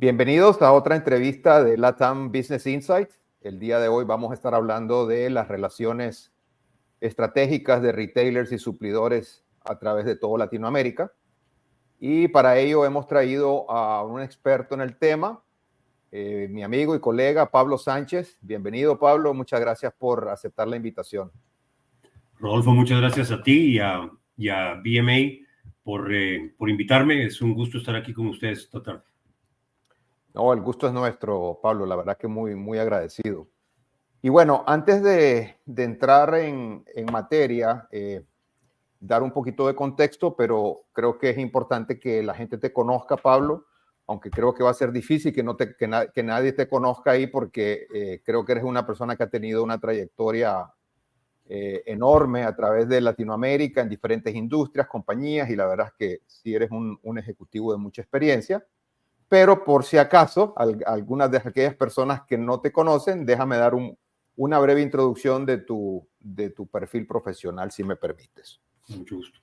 Bienvenidos a otra entrevista de LATAM Business Insights. El día de hoy vamos a estar hablando de las relaciones estratégicas de retailers y suplidores a través de toda Latinoamérica. Y para ello hemos traído a un experto en el tema, mi amigo y colega Pablo Sánchez. Bienvenido, Pablo. Muchas gracias por aceptar la invitación. Rodolfo, muchas gracias a ti y a BMA por invitarme. Es un gusto estar aquí con ustedes esta tarde. No, el gusto es nuestro, Pablo. La verdad que muy agradecido. Y bueno, antes de entrar en materia, dar un poquito de contexto, pero creo que es importante que la gente te conozca, Pablo, aunque creo que va a ser difícil que nadie te conozca ahí porque creo que eres una persona que ha tenido una trayectoria enorme a través de Latinoamérica en diferentes industrias, compañías, y la verdad es que sí eres un ejecutivo de mucha experiencia. Pero por si acaso, algunas de aquellas personas que no te conocen, déjame dar una breve introducción de tu perfil profesional, si me permites. Mucho gusto.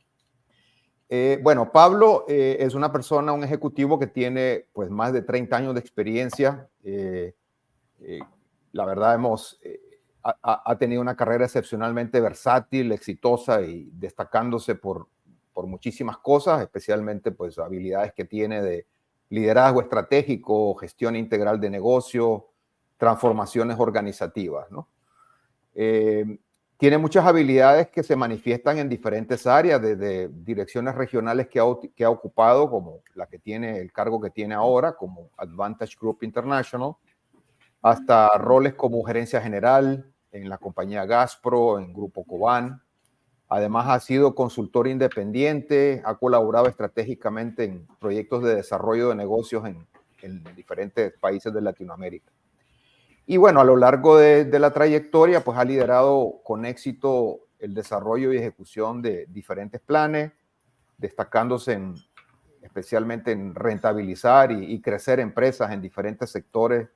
Bueno, Pablo es una persona, un ejecutivo que tiene pues más de 30 años de experiencia. La verdad ha tenido una carrera excepcionalmente versátil, exitosa y destacándose por muchísimas cosas, especialmente pues habilidades que tiene de liderazgo estratégico, gestión integral de negocio, transformaciones organizativas, ¿no? Tiene muchas habilidades que se manifiestan en diferentes áreas, desde direcciones regionales que ha ocupado, como la que tiene, el cargo que tiene ahora, como Advantage Group International, hasta roles como gerencia general en la compañía Gaspro, en Grupo Coban. Además, ha sido consultor independiente, ha colaborado estratégicamente en proyectos de desarrollo de negocios en diferentes países de Latinoamérica. Y bueno, a lo largo de la trayectoria, pues ha liderado con éxito el desarrollo y ejecución de diferentes planes, destacándose especialmente en rentabilizar y crecer empresas en diferentes sectores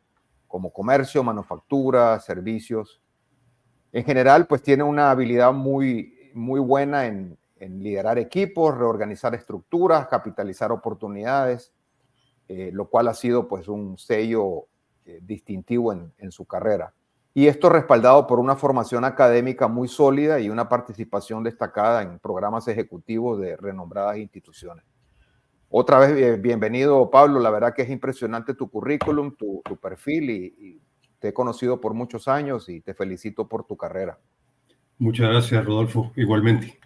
como comercio, manufactura, servicios. En general, pues tiene una habilidad muy buena en liderar equipos, reorganizar estructuras, capitalizar oportunidades, lo cual ha sido pues un sello distintivo en su carrera. Y esto respaldado por una formación académica muy sólida y una participación destacada en programas ejecutivos de renombradas instituciones. Otra vez, bienvenido, Pablo. La verdad que es impresionante tu currículum, tu perfil y te he conocido por muchos años y te felicito por tu carrera. Muchas gracias, Rodolfo. Igualmente.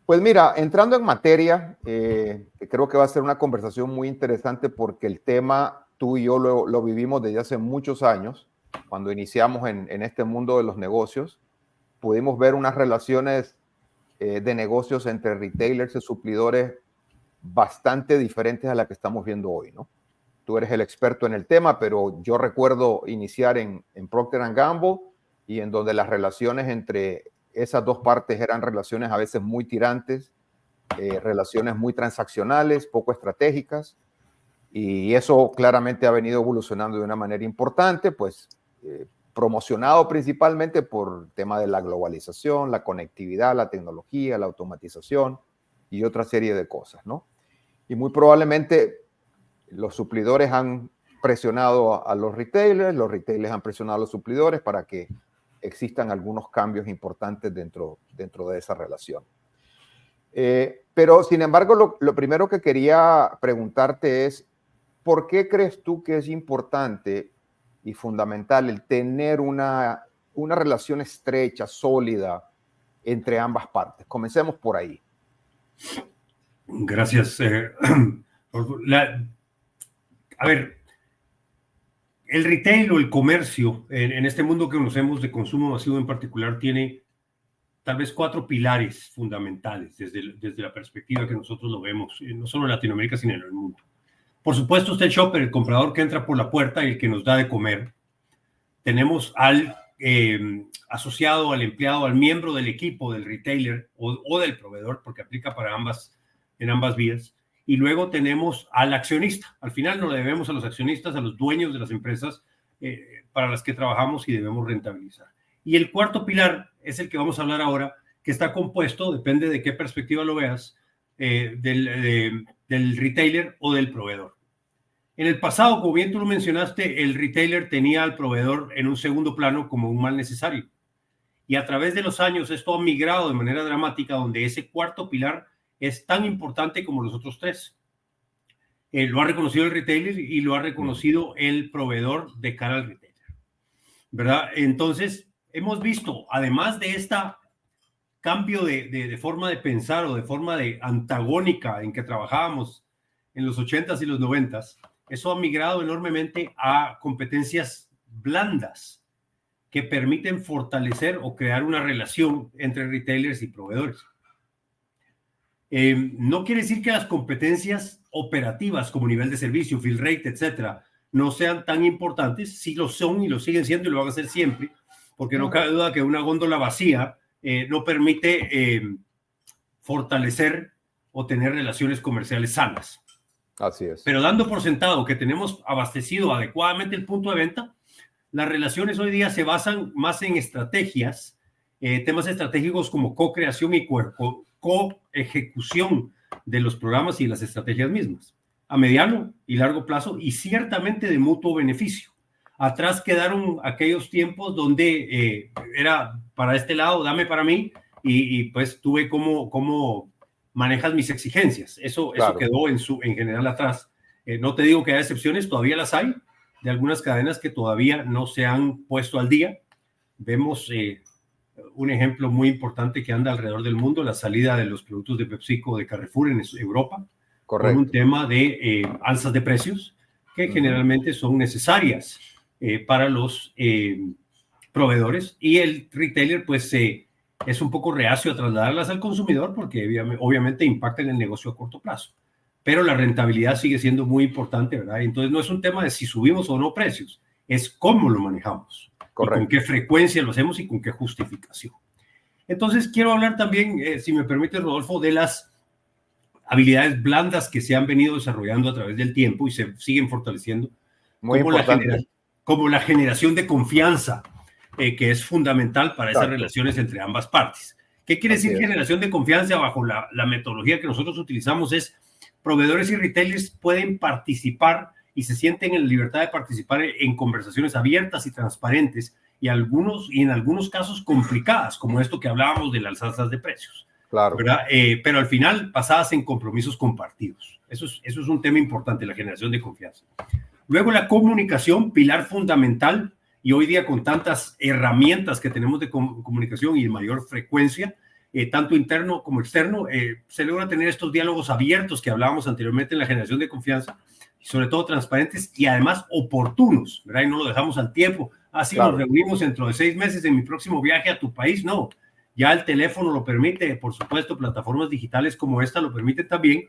Pues mira, entrando en materia, creo que va a ser una conversación muy interesante porque el tema tú y yo lo vivimos desde hace muchos años. Cuando iniciamos en este mundo de los negocios, pudimos ver unas relaciones de negocios entre retailers y suplidores bastante diferentes a las que estamos viendo hoy, ¿no? Tú eres el experto en el tema, pero yo recuerdo iniciar en Procter & Gamble y en donde las relaciones entre esas dos partes eran relaciones a veces muy tirantes, relaciones muy transaccionales, poco estratégicas, y eso claramente ha venido evolucionando de una manera importante, pues promocionado principalmente por el tema de la globalización, la conectividad, la tecnología, la automatización y otra serie de cosas, ¿no? Y muy probablemente los suplidores han presionado a los retailers han presionado a los suplidores para que existan algunos cambios importantes dentro de esa relación. Pero, sin embargo, lo primero que quería preguntarte es, ¿por qué crees tú que es importante y fundamental el tener una relación estrecha, sólida entre ambas partes? Comencemos por ahí. Gracias. A ver, el retail o el comercio en este mundo que conocemos de consumo masivo en particular tiene tal vez 4 pilares fundamentales desde la perspectiva que nosotros lo vemos, no solo en Latinoamérica, sino en el mundo. Por supuesto, está el shopper, el comprador que entra por la puerta y el que nos da de comer. Tenemos al asociado, al empleado, al miembro del equipo, del retailer o del proveedor, porque aplica para en ambas vías. Y luego tenemos al accionista. Al final nos le debemos a los accionistas, a los dueños de las empresas para las que trabajamos y debemos rentabilizar. Y el cuarto pilar es el que vamos a hablar ahora, que está compuesto, depende de qué perspectiva lo veas, del retailer o del proveedor. En el pasado, como bien tú lo mencionaste, el retailer tenía al proveedor en un segundo plano como un mal necesario. Y a través de los años esto ha migrado de manera dramática, donde ese cuarto pilar es tan importante como los otros tres. Lo ha reconocido el retailer y lo ha reconocido el proveedor de cara al retailer, ¿verdad? Entonces, hemos visto, además de este cambio de forma de pensar o de forma de antagónica en que trabajábamos en los 80s y los 90s, eso ha migrado enormemente a competencias blandas que permiten fortalecer o crear una relación entre retailers y proveedores. No quiere decir que las competencias operativas como nivel de servicio, fill rate, etcétera, no sean tan importantes. Sí lo son y lo siguen siendo y lo van a hacer siempre, porque no cabe duda que una góndola vacía no permite fortalecer o tener relaciones comerciales sanas. Así es. Pero dando por sentado que tenemos abastecido adecuadamente el punto de venta, las relaciones hoy día se basan más en estrategias, temas estratégicos como co-creación y co-ejecución de los programas y las estrategias mismas, a mediano y largo plazo y ciertamente de mutuo beneficio. Atrás quedaron aquellos tiempos donde era para este lado, dame para mí, y pues tuve cómo manejas mis exigencias. Eso quedó en general atrás. No te digo que haya excepciones, todavía las hay, de algunas cadenas que todavía no se han puesto al día. Vemos un ejemplo muy importante que anda alrededor del mundo, la salida de los productos de PepsiCo de Carrefour en Europa. Correcto. Con un tema de alzas de precios que generalmente son necesarias para los proveedores, y el retailer pues es un poco reacio a trasladarlas al consumidor porque obviamente impacta en el negocio a corto plazo. Pero la rentabilidad sigue siendo muy importante, ¿verdad? Entonces no es un tema de si subimos o no precios, es cómo lo manejamos. Correcto. Y con qué frecuencia lo hacemos y con qué justificación. Entonces quiero hablar también, si me permite, Rodolfo, de las habilidades blandas que se han venido desarrollando a través del tiempo y se siguen fortaleciendo. Muy importante. Como la generación de confianza, que es fundamental para esas relaciones entre ambas partes. ¿Qué quiere decir generación de confianza? Bajo la metodología que nosotros utilizamos es proveedores y retailers pueden participar y se sienten en la libertad de participar en conversaciones abiertas y transparentes y en algunos casos complicadas, como esto que hablábamos de las alzas de precios. Claro. ¿Verdad? Pero al final basadas en compromisos compartidos. Eso es un tema importante, la generación de confianza. Luego la comunicación, pilar fundamental, y hoy día con tantas herramientas que tenemos de comunicación y de mayor frecuencia, tanto interno como externo, se logra tener estos diálogos abiertos que hablábamos anteriormente en la generación de confianza, y sobre todo transparentes y además oportunos, ¿verdad? Y no lo dejamos al tiempo. Así claro. Nos reunimos dentro de 6 meses en mi próximo viaje a tu país. No, ya el teléfono lo permite, por supuesto, plataformas digitales como esta lo permiten también.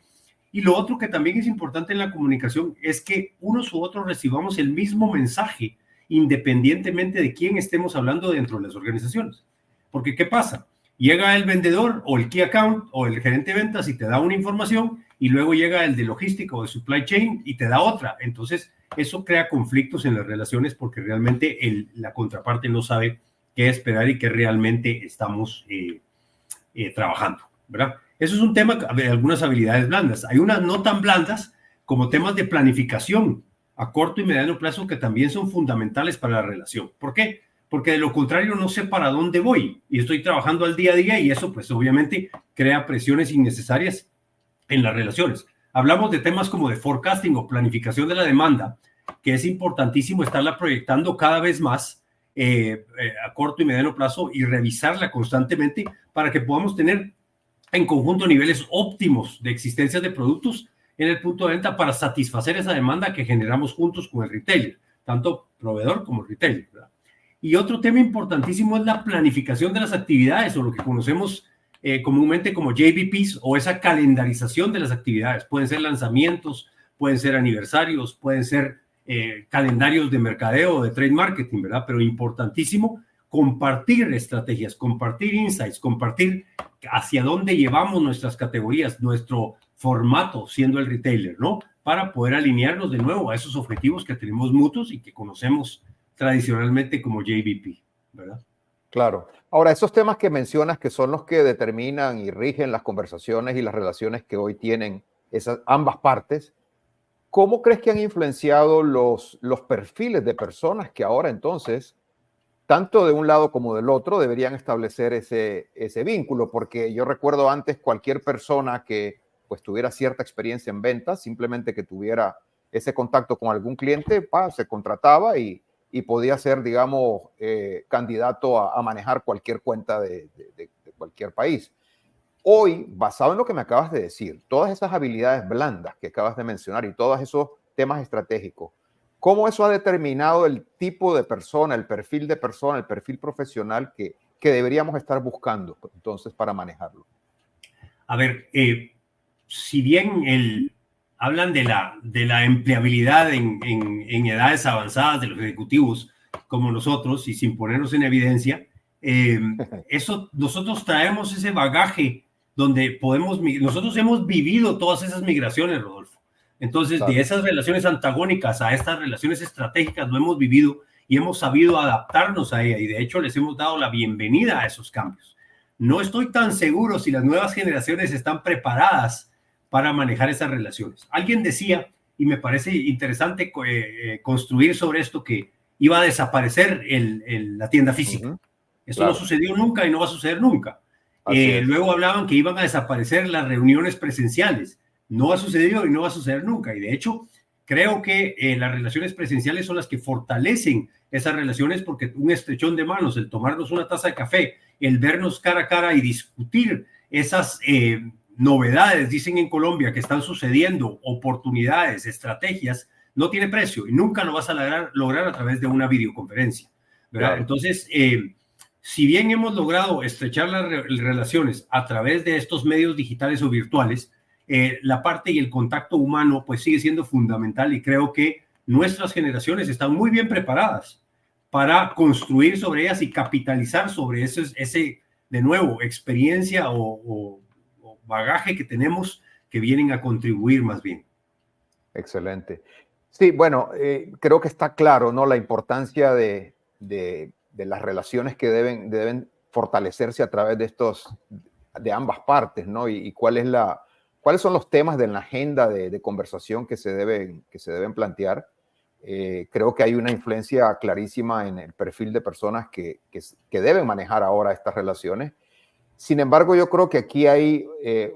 Y lo otro que también es importante en la comunicación es que unos u otros recibamos el mismo mensaje, independientemente de quién estemos hablando dentro de las organizaciones. Porque, ¿qué pasa? Llega el vendedor o el key account o el gerente de ventas y te da una información y luego llega el de logística o de supply chain y te da otra. Entonces, eso crea conflictos en las relaciones porque realmente la contraparte no sabe qué esperar y qué realmente estamos trabajando, ¿verdad? Eso es un tema de algunas habilidades blandas. Hay unas no tan blandas como temas de planificación a corto y mediano plazo que también son fundamentales para la relación. ¿Por qué? Porque de lo contrario no sé para dónde voy y estoy trabajando al día a día y eso pues obviamente crea presiones innecesarias en las relaciones. Hablamos de temas como de forecasting o planificación de la demanda, que es importantísimo estarla proyectando cada vez más a corto y mediano plazo y revisarla constantemente para que podamos tener en conjunto niveles óptimos de existencia de productos en el punto de venta para satisfacer esa demanda que generamos juntos con el retailer, tanto proveedor como retailer, ¿verdad? Y otro tema importantísimo es la planificación de las actividades o lo que conocemos comúnmente como JBPs o esa calendarización de las actividades. Pueden ser lanzamientos, pueden ser aniversarios, pueden ser calendarios de mercadeo o de trade marketing, ¿verdad? Pero importantísimo compartir estrategias, compartir insights, compartir hacia dónde llevamos nuestras categorías, nuestro formato siendo el retailer, ¿no? Para poder alinearnos de nuevo a esos objetivos que tenemos mutuos y que conocemos tradicionalmente como JBP, ¿verdad? Claro. Ahora, esos temas que mencionas que son los que determinan y rigen las conversaciones y las relaciones que hoy tienen ambas partes, ¿cómo crees que han influenciado los perfiles de personas que ahora entonces, tanto de un lado como del otro, deberían establecer ese vínculo? Porque yo recuerdo antes cualquier persona que pues tuviera cierta experiencia en ventas, simplemente que tuviera ese contacto con algún cliente, se contrataba y podía ser, digamos, candidato a manejar cualquier cuenta de cualquier país. Hoy, basado en lo que me acabas de decir, todas esas habilidades blandas que acabas de mencionar y todos esos temas estratégicos, ¿cómo eso ha determinado el tipo de persona, el perfil de persona, el perfil profesional que deberíamos estar buscando entonces para manejarlo? A ver, si bien hablan de la empleabilidad en edades avanzadas de los ejecutivos como nosotros y sin ponernos en evidencia, eso nosotros traemos ese bagaje donde nosotros hemos vivido todas esas migraciones, Rodolfo. Entonces, claro, de esas relaciones antagónicas a estas relaciones estratégicas lo hemos vivido y hemos sabido adaptarnos a ella, y de hecho les hemos dado la bienvenida a esos cambios. No estoy tan seguro si las nuevas generaciones están preparadas para manejar esas relaciones. Alguien decía, y me parece interesante construir sobre esto, que iba a desaparecer la tienda física. Eso claro, no sucedió nunca y no va a suceder nunca. Luego hablaban que iban a desaparecer las reuniones presenciales. No ha sucedido y no va a suceder nunca. Y de hecho, creo que las relaciones presenciales son las que fortalecen esas relaciones, porque un estrechón de manos, el tomarnos una taza de café, el vernos cara a cara y discutir esas novedades, dicen en Colombia, que están sucediendo, oportunidades, estrategias, no tiene precio y nunca lo vas a lograr a través de una videoconferencia, ¿verdad? Claro. Entonces, si bien hemos logrado estrechar las relaciones a través de estos medios digitales o virtuales, la parte y el contacto humano pues sigue siendo fundamental, y creo que nuestras generaciones están muy bien preparadas para construir sobre ellas y capitalizar sobre ese de nuevo, experiencia o bagaje que tenemos, que vienen a contribuir más bien. Excelente. Sí, bueno, creo que está claro, ¿no? La importancia de las relaciones que deben fortalecerse a través de ambas partes, ¿no? Y cuáles son los temas de la agenda de conversación que se deben plantear. Creo que hay una influencia clarísima en el perfil de personas que deben manejar ahora estas relaciones. Sin embargo, yo creo que aquí hay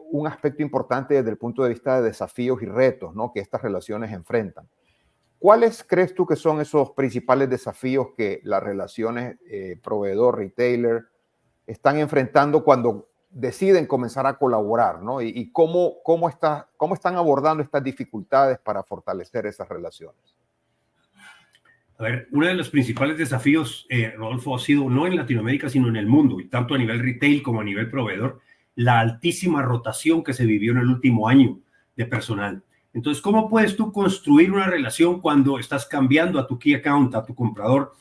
un aspecto importante desde el punto de vista de desafíos y retos, ¿no?, que estas relaciones enfrentan. ¿Cuáles crees tú que son esos principales desafíos que las relaciones proveedor-retailer están enfrentando cuando deciden comenzar a colaborar, ¿no? Y cómo están abordando estas dificultades para fortalecer esas relaciones? A ver, uno de los principales desafíos, Rodolfo, ha sido no en Latinoamérica, sino en el mundo, y tanto a nivel retail como a nivel proveedor, la altísima rotación que se vivió en el último año de personal. Entonces, ¿cómo puedes tú construir una relación cuando estás cambiando a tu key account, a tu comprador,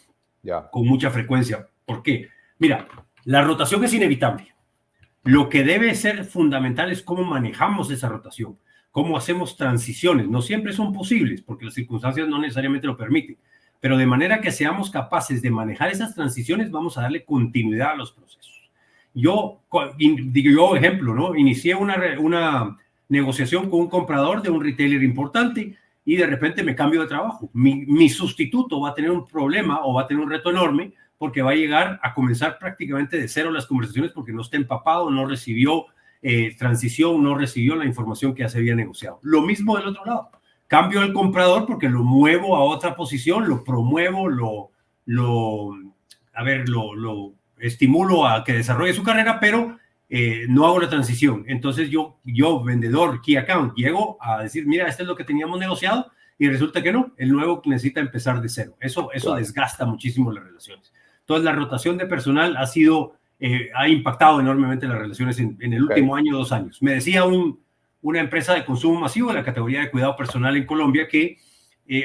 con mucha frecuencia? ¿Por qué? Mira, la rotación es inevitable. Lo que debe ser fundamental es cómo manejamos esa rotación, cómo hacemos transiciones. No siempre son posibles, porque las circunstancias no necesariamente lo permiten, pero de manera que seamos capaces de manejar esas transiciones, vamos a darle continuidad a los procesos. Yo ejemplo, ¿no? Inicié una negociación con un comprador de un retailer importante y de repente me cambio de trabajo. Mi sustituto va a tener un problema o va a tener un reto enorme, porque va a llegar a comenzar prácticamente de cero las conversaciones, porque no está empapado, no recibió transición, no recibió la información que ya se había negociado. Lo mismo del otro lado. Cambio al comprador porque lo muevo a otra posición, lo promuevo, lo estimulo a que desarrolle su carrera, pero no hago la transición. Entonces yo, vendedor, key account, llego a decir, mira, esto es lo que teníamos negociado, y resulta que no, el nuevo necesita empezar de cero. Eso claro, desgasta muchísimo las relaciones. Entonces la rotación de personal ha impactado enormemente las relaciones en el último año, 2 años. Me decía una empresa de consumo masivo de la categoría de cuidado personal en Colombia que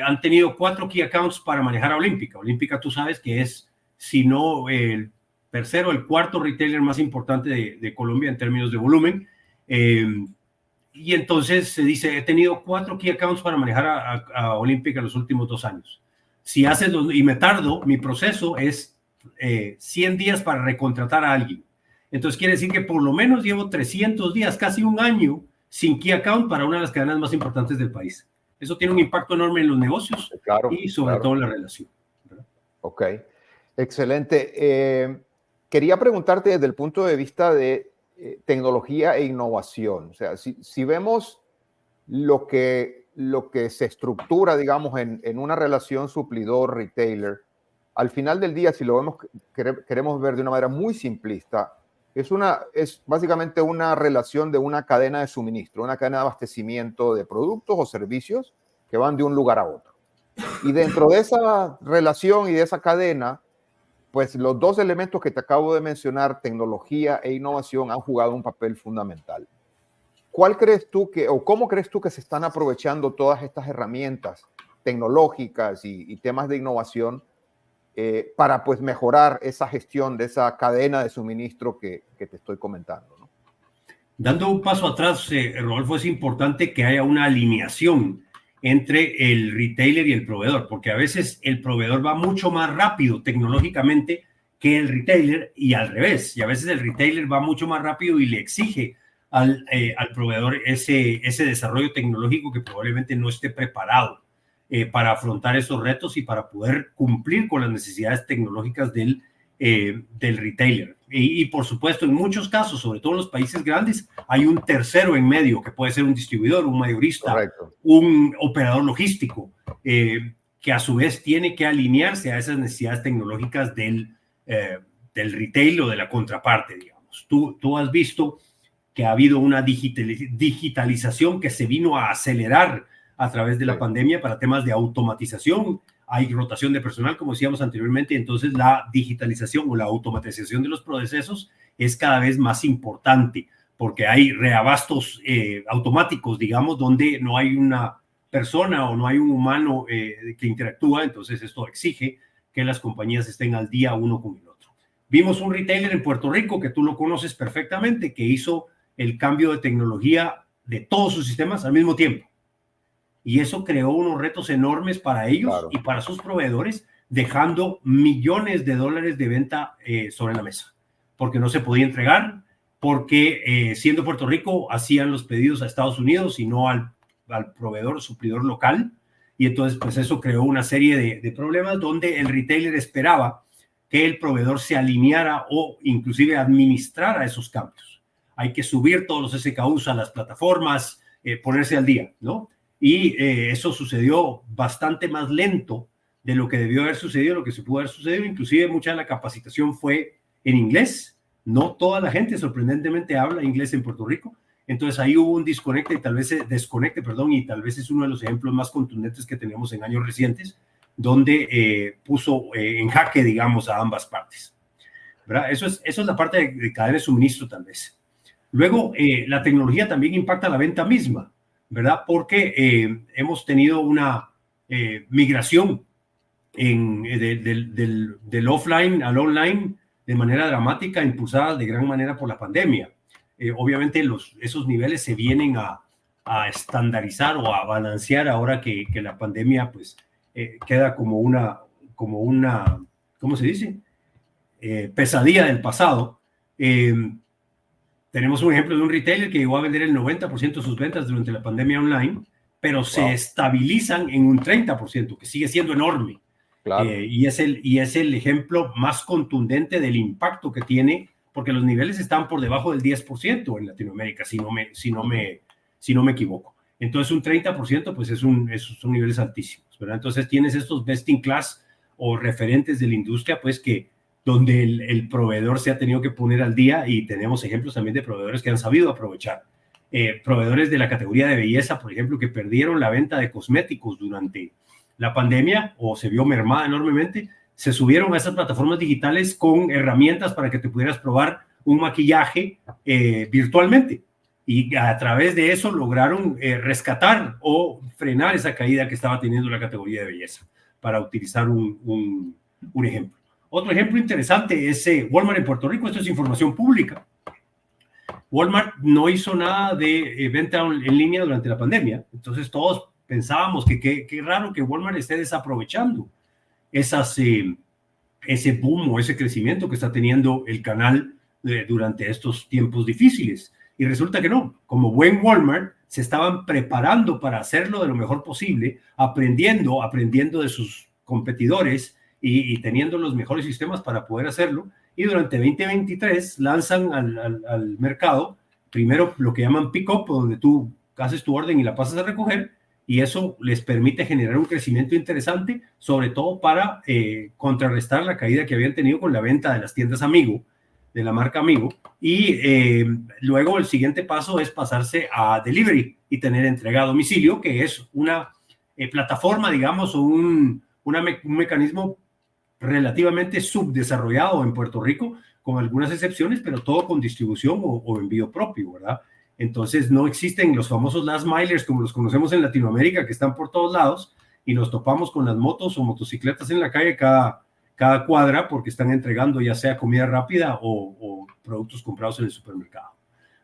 han tenido 4 key accounts para manejar a Olímpica. Olímpica, tú sabes que es, si no el tercero, el cuarto retailer más importante de Colombia en términos de volumen. Y entonces se dice, he tenido 4 key accounts para manejar a Olímpica en los últimos 2 años. Si haces, y me tardo, mi proceso es 100 días para recontratar a alguien. Entonces quiere decir que por lo menos llevo 300 días, casi un año, sin key account para una de las cadenas más importantes del país. Eso tiene un impacto enorme en los negocios Claro, y sobre todo en la relación, ¿verdad? Ok, excelente. Quería preguntarte desde el punto de vista de tecnología e innovación. O sea, si vemos lo que se estructura, digamos, en una relación suplidor-retailer, al final del día, si lo vemos, queremos ver de una manera muy simplista, es básicamente una relación de una cadena de suministro, una cadena de abastecimiento de productos o servicios que van de un lugar a otro. Y dentro de esa relación y de esa cadena, pues los dos elementos que te acabo de mencionar, tecnología e innovación, han jugado un papel fundamental. ¿Cuál crees tú o cómo crees tú que se están aprovechando todas estas herramientas tecnológicas y temas de innovación para pues mejorar esa gestión de esa cadena de suministro que te estoy comentando, ¿no? Dando un paso atrás, Rodolfo, es importante que haya una alineación entre el retailer y el proveedor, porque a veces el proveedor va mucho más rápido tecnológicamente que el retailer y al revés, y a veces el retailer va mucho más rápido y le exige al proveedor ese desarrollo tecnológico que probablemente no esté preparado para afrontar esos retos y para poder cumplir con las necesidades tecnológicas del retailer. Y por supuesto, en muchos casos, sobre todo en los países grandes, hay un tercero en medio, que puede ser un distribuidor, un mayorista, correcto, un operador logístico, que a su vez tiene que alinearse a esas necesidades tecnológicas del retail o de la contraparte, digamos. Tú has visto que ha habido una digitalización que se vino a acelerar a través de la pandemia para temas de automatización. Hay rotación de personal, como decíamos anteriormente, entonces la digitalización o la automatización de los procesos es cada vez más importante porque hay reabastos automáticos, digamos, donde no hay una persona o no hay un humano que interactúa, entonces esto exige que las compañías estén al día uno con el otro. Vimos un retailer en Puerto Rico, que tú lo conoces perfectamente, que hizo el cambio de tecnología de todos sus sistemas al mismo tiempo. Y eso creó unos retos enormes para ellos, claro, y para sus proveedores, dejando millones de dólares de venta sobre la mesa, porque no se podía entregar, porque siendo Puerto Rico hacían los pedidos a Estados Unidos y no al proveedor, suplidor local, y entonces pues eso creó una serie de problemas donde el retailer esperaba que el proveedor se alineara o inclusive administrara esos cambios. Hay que subir todos los SKUs a las plataformas, ponerse al día, ¿no? Y eso sucedió bastante más lento de lo que debió haber sucedido, lo que se pudo haber sucedido. Inclusive mucha de la capacitación fue en inglés. No toda la gente, sorprendentemente, habla inglés en Puerto Rico. Entonces ahí hubo un desconecte, y tal vez es uno de los ejemplos más contundentes que tenemos en años recientes, donde puso en jaque, digamos, a ambas partes, ¿verdad? Eso es la parte de cadena de suministro, tal vez. Luego, la tecnología también impacta la venta misma, ¿verdad? Porque hemos tenido una migración del offline al online de manera dramática, impulsada de gran manera por la pandemia. Obviamente esos niveles se vienen a estandarizar o a balancear ahora que la pandemia pues queda como una, ¿cómo se dice? Pesadilla del pasado. Tenemos un ejemplo de un retailer que llegó a vender el 90% de sus ventas durante la pandemia online, pero se estabilizan en un 30%, que sigue siendo enorme. Claro. Y es el ejemplo más contundente del impacto que tiene, porque los niveles están por debajo del 10% en Latinoamérica, si no me equivoco. Entonces un 30% pues son niveles altísimos, ¿verdad? Entonces tienes estos best in class o referentes de la industria, pues que donde el proveedor se ha tenido que poner al día, y tenemos ejemplos también de proveedores que han sabido aprovechar. Proveedores de la categoría de belleza, por ejemplo, que perdieron la venta de cosméticos durante la pandemia o se vio mermada enormemente, se subieron a esas plataformas digitales con herramientas para que te pudieras probar un maquillaje virtualmente. Y a través de eso lograron rescatar o frenar esa caída que estaba teniendo la categoría de belleza, para utilizar un ejemplo. Otro ejemplo interesante es Walmart en Puerto Rico. Esto es información pública. Walmart no hizo nada de venta en línea durante la pandemia. Entonces todos pensábamos que qué raro que Walmart esté desaprovechando ese boom o ese crecimiento que está teniendo el canal durante estos tiempos difíciles. Y resulta que no. Como buen Walmart, se estaban preparando para hacerlo de lo mejor posible, aprendiendo de sus competidores y teniendo los mejores sistemas para poder hacerlo. Y durante 2023 lanzan al mercado primero lo que llaman pick-up, donde tú haces tu orden y la pasas a recoger, y eso les permite generar un crecimiento interesante, sobre todo para contrarrestar la caída que habían tenido con la venta de las tiendas Amigo, de la marca Amigo. Y luego el siguiente paso es pasarse a delivery y tener entrega a domicilio, que es una plataforma, digamos, o un mecanismo relativamente subdesarrollado en Puerto Rico, con algunas excepciones, pero todo con distribución o envío propio, ¿verdad? Entonces no existen los famosos last milers como los conocemos en Latinoamérica, que están por todos lados, y nos topamos con las motos o motocicletas en la calle cada cuadra, porque están entregando ya sea comida rápida o productos comprados en el supermercado,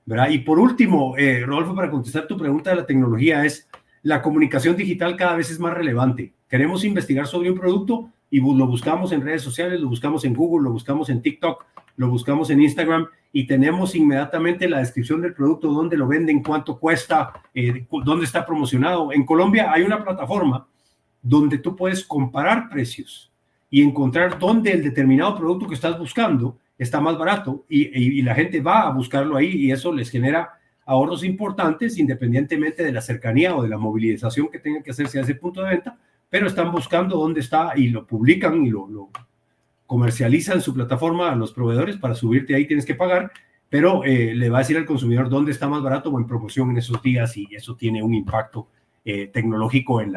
¿verdad? Y por último, Rodolfo, para contestar tu pregunta de la tecnología, es la comunicación digital cada vez es más relevante. Queremos investigar sobre un producto y lo buscamos en redes sociales, lo buscamos en Google, lo buscamos en TikTok, lo buscamos en Instagram, y tenemos inmediatamente la descripción del producto, dónde lo venden, cuánto cuesta, dónde está promocionado. En Colombia hay una plataforma donde tú puedes comparar precios y encontrar dónde el determinado producto que estás buscando está más barato, y la gente va a buscarlo ahí, y eso les genera ahorros importantes independientemente de la cercanía o de la movilización que tengan que hacerse a ese punto de venta, pero están buscando dónde está y lo publican y lo comercializan en su plataforma a los proveedores. Para subirte ahí tienes que pagar, pero le va a decir al consumidor dónde está más barato o en promoción en esos días, y eso tiene un impacto tecnológico en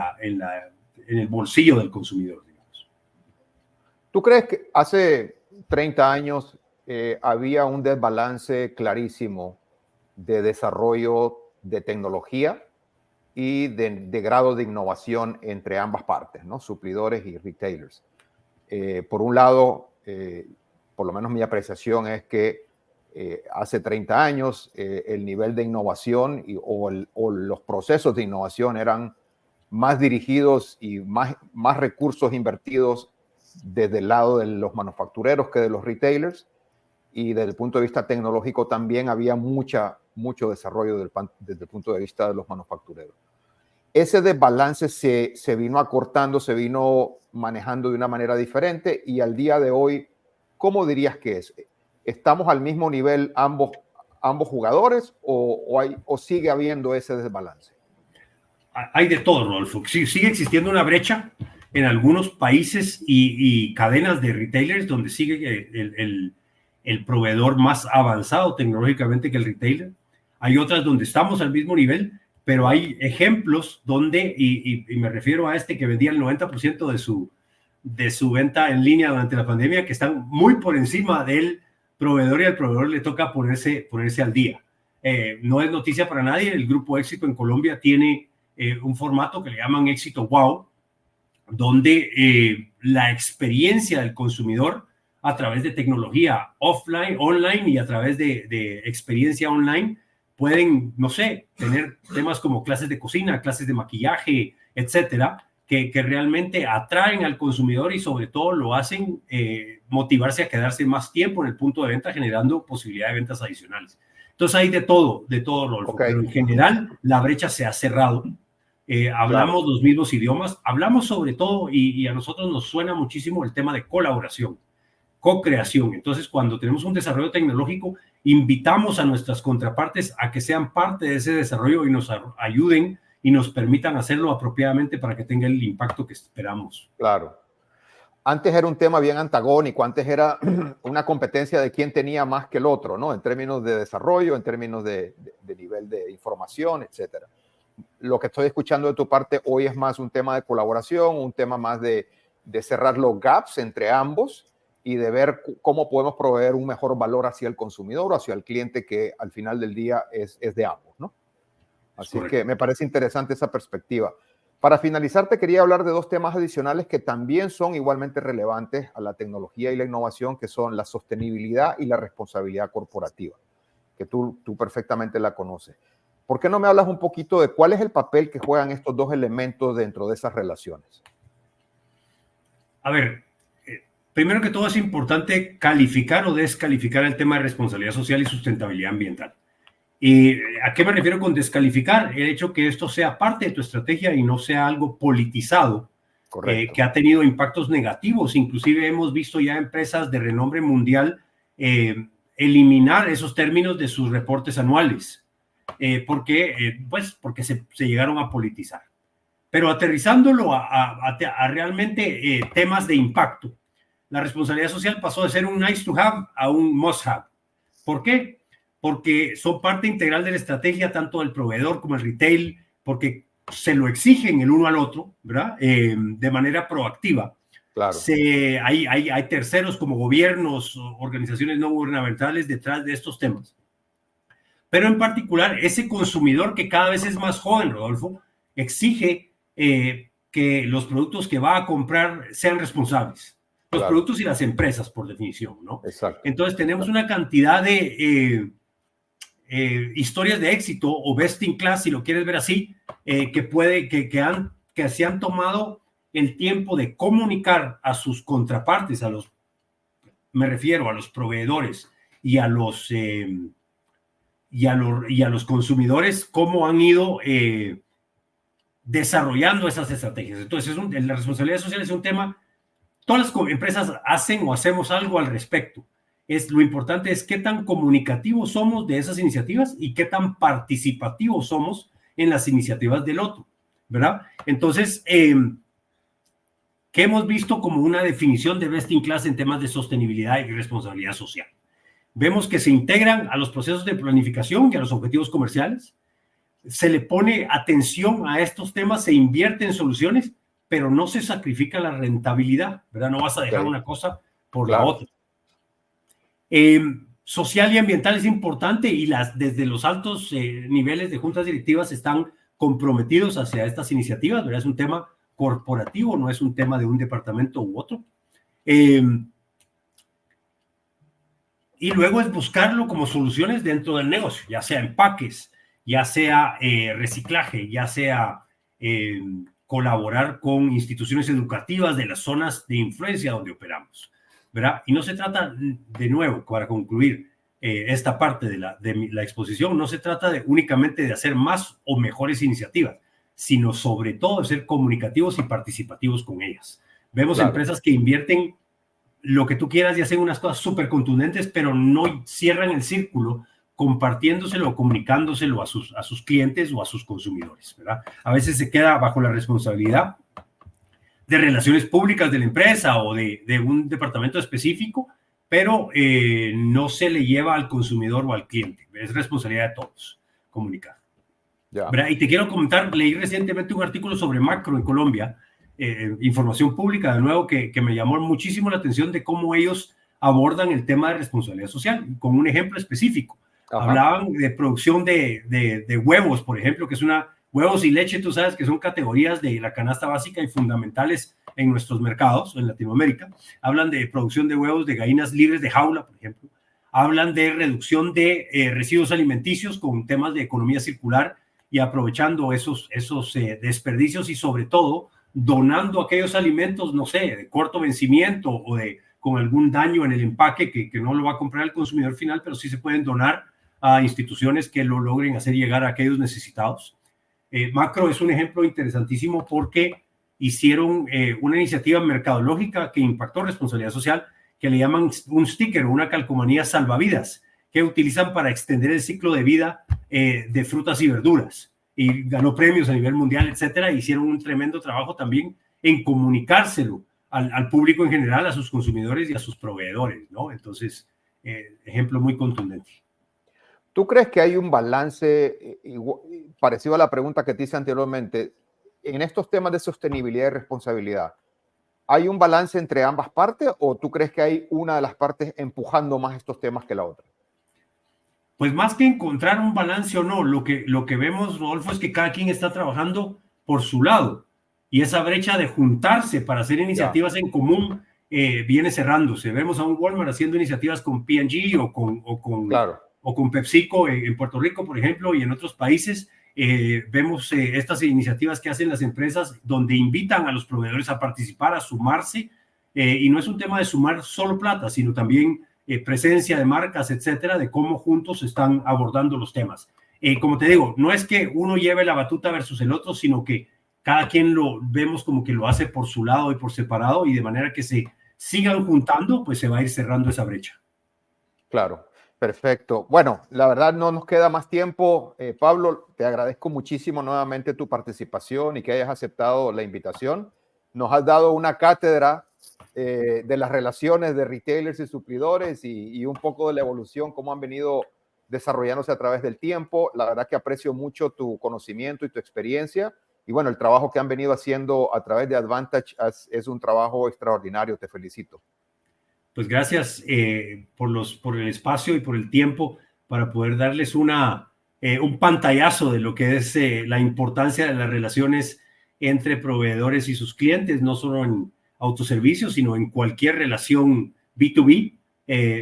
el bolsillo del consumidor, digamos. ¿Tú crees que hace 30 años había un desbalance clarísimo de desarrollo de tecnología y de grado de innovación entre ambas partes, ¿no? Suplidores y retailers? Por un lado, por lo menos mi apreciación es que hace 30 años el nivel de innovación o los procesos de innovación eran más dirigidos y más recursos invertidos desde el lado de los manufactureros que de los retailers, y desde el punto de vista tecnológico también había mucho desarrollo desde el punto de vista de los manufactureros. Ese desbalance se vino acortando, se vino manejando de una manera diferente, y al día de hoy, ¿cómo dirías que es? ¿Estamos al mismo nivel ambos jugadores o sigue habiendo ese desbalance? Hay de todo, Rodolfo. Sigue existiendo una brecha en algunos países y cadenas de retailers donde sigue el proveedor más avanzado tecnológicamente que el retailer. Hay otras donde estamos al mismo nivel, pero hay ejemplos donde, y me refiero a este que vendía el 90% de su venta en línea durante la pandemia, que están muy por encima del proveedor, y al proveedor le toca ponerse al día. No es noticia para nadie, el Grupo Éxito en Colombia tiene un formato que le llaman Éxito Wow, donde la experiencia del consumidor a través de tecnología offline, online, y a través de experiencia online, pueden, no sé, tener temas como clases de cocina, clases de maquillaje, etcétera, que realmente atraen al consumidor y sobre todo lo hacen motivarse a quedarse más tiempo en el punto de venta, generando posibilidad de ventas adicionales. Entonces hay de todo, Rodolfo, okay. Pero en general la brecha se ha cerrado. Hablamos los mismos idiomas, hablamos sobre todo, y a nosotros nos suena muchísimo el tema de colaboración, co-creación. Entonces, cuando tenemos un desarrollo tecnológico, invitamos a nuestras contrapartes a que sean parte de ese desarrollo y nos ayuden y nos permitan hacerlo apropiadamente para que tenga el impacto que esperamos. Claro. Antes era un tema bien antagónico, antes era una competencia de quién tenía más que el otro, ¿no? En términos de desarrollo, en términos de nivel de información, etcétera. Lo que estoy escuchando de tu parte hoy es más un tema de colaboración, un tema más de cerrar los gaps entre ambos y de ver cómo podemos proveer un mejor valor hacia el consumidor o hacia el cliente, que al final del día es de ambos, ¿no? Así que me parece interesante esa perspectiva. Para finalizar, te quería hablar de dos temas adicionales que también son igualmente relevantes a la tecnología y la innovación, que son la sostenibilidad y la responsabilidad corporativa, que tú perfectamente la conoces. ¿Por qué no me hablas un poquito de cuál es el papel que juegan estos dos elementos dentro de esas relaciones? A ver, primero que todo es importante calificar o descalificar el tema de responsabilidad social y sustentabilidad ambiental. ¿Y a qué me refiero con descalificar? El hecho que esto sea parte de tu estrategia y no sea algo politizado, que ha tenido impactos negativos. Inclusive hemos visto ya empresas de renombre mundial eliminar esos términos de sus reportes anuales, porque se llegaron a politizar. Pero aterrizándolo a realmente temas de impacto, la responsabilidad social pasó de ser un nice to have a un must have. ¿Por qué? Porque son parte integral de la estrategia tanto del proveedor como el retail, porque se lo exigen el uno al otro, ¿verdad? De manera proactiva. Claro. Hay terceros como gobiernos, organizaciones no gubernamentales detrás de estos temas. Pero en particular, ese consumidor que cada vez es más joven, Rodolfo, exige que los productos que va a comprar sean responsables. Los productos y las empresas, por definición, ¿no? Exacto. Entonces, tenemos una cantidad de historias de éxito o best in class, si lo quieres ver así, que se han tomado el tiempo de comunicar a sus contrapartes, me refiero a los proveedores y a los consumidores, cómo han ido desarrollando esas estrategias. Entonces, la responsabilidad social es un tema, todas las empresas hacen o hacemos algo al respecto. Lo importante es qué tan comunicativos somos de esas iniciativas y qué tan participativos somos en las iniciativas del otro, ¿verdad? Entonces, ¿qué hemos visto como una definición de best in class en temas de sostenibilidad y responsabilidad social? Vemos que se integran a los procesos de planificación y a los objetivos comerciales, se le pone atención a estos temas, se invierte en soluciones, pero no se sacrifica la rentabilidad, ¿verdad? No vas a dejar una cosa por la otra. Social y ambiental es importante y desde los altos niveles de juntas directivas están comprometidos hacia estas iniciativas, ¿verdad? Es un tema corporativo, no es un tema de un departamento u otro. Y luego es buscarlo como soluciones dentro del negocio, ya sea empaques, ya sea reciclaje, ya sea colaborar con instituciones educativas de las zonas de influencia donde operamos, ¿verdad? Y no se trata, de nuevo, para concluir esta parte de la exposición, no se trata únicamente de hacer más o mejores iniciativas, sino sobre todo de ser comunicativos y participativos con ellas. Vemos empresas que invierten lo que tú quieras y hacen unas cosas súper contundentes, pero no cierran el círculo compartiéndoselo o comunicándoselo a sus clientes o a sus consumidores, ¿verdad? A veces se queda bajo la responsabilidad de relaciones públicas de la empresa o de un departamento específico, pero no se le lleva al consumidor o al cliente. Es responsabilidad de todos comunicar. ¿Verdad? Y te quiero comentar, leí recientemente un artículo sobre Macro en Colombia, información pública, de nuevo, que me llamó muchísimo la atención de cómo ellos abordan el tema de responsabilidad social, con un ejemplo específico. Ajá. Hablaban de producción de huevos, por ejemplo, que es huevos y leche, tú sabes que son categorías de la canasta básica y fundamentales en nuestros mercados, en Latinoamérica. Hablan de producción de huevos de gallinas libres de jaula, por ejemplo. Hablan de reducción de residuos alimenticios con temas de economía circular y aprovechando esos desperdicios y sobre todo donando aquellos alimentos, no sé, de corto vencimiento o con algún daño en el empaque que no lo va a comprar el consumidor final, pero sí se pueden donar a instituciones que lo logren hacer llegar a aquellos necesitados. Macro es un ejemplo interesantísimo porque hicieron una iniciativa mercadológica que impactó responsabilidad social, que le llaman un sticker o una calcomanía salvavidas, que utilizan para extender el ciclo de vida de frutas y verduras. Y ganó premios a nivel mundial, etcétera. Hicieron un tremendo trabajo también en comunicárselo al público en general, a sus consumidores y a sus proveedores, ¿no? Entonces, ejemplo muy contundente. ¿Tú crees que hay un balance parecido a la pregunta que te hice anteriormente en estos temas de sostenibilidad y responsabilidad? ¿Hay un balance entre ambas partes o tú crees que hay una de las partes empujando más estos temas que la otra? Pues más que encontrar un balance o no, lo que vemos, Rodolfo, es que cada quien está trabajando por su lado y esa brecha de juntarse para hacer iniciativas en común viene cerrándose. Vemos a un Walmart haciendo iniciativas con P&G o con PepsiCo en Puerto Rico, por ejemplo, y en otros países. Vemos estas iniciativas que hacen las empresas donde invitan a los proveedores a participar, a sumarse, y no es un tema de sumar solo plata, sino también presencia de marcas, etcétera, de cómo juntos están abordando los temas. Como te digo, no es que uno lleve la batuta versus el otro, sino que cada quien lo vemos como que lo hace por su lado y por separado, y de manera que se sigan juntando, pues se va a ir cerrando esa brecha. Claro, perfecto. Bueno, la verdad no nos queda más tiempo. Pablo, te agradezco muchísimo nuevamente tu participación y que hayas aceptado la invitación. Nos has dado una cátedra de las relaciones de retailers y suplidores y un poco de la evolución, cómo han venido desarrollándose a través del tiempo. La verdad que aprecio mucho tu conocimiento y tu experiencia. Y bueno, el trabajo que han venido haciendo a través de Advantage es un trabajo extraordinario. Te felicito. Pues gracias por el espacio y por el tiempo para poder darles un pantallazo de lo que es la importancia de las relaciones entre proveedores y sus clientes, no solo en autoservicios, sino en cualquier relación B2B.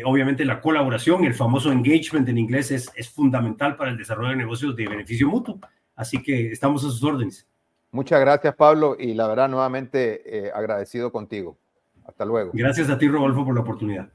Obviamente la colaboración, el famoso engagement en inglés, es fundamental para el desarrollo de negocios de beneficio mutuo. Así que estamos a sus órdenes. Muchas gracias, Pablo, y la verdad nuevamente agradecido contigo. Hasta luego. Gracias a ti, Rodolfo, por la oportunidad.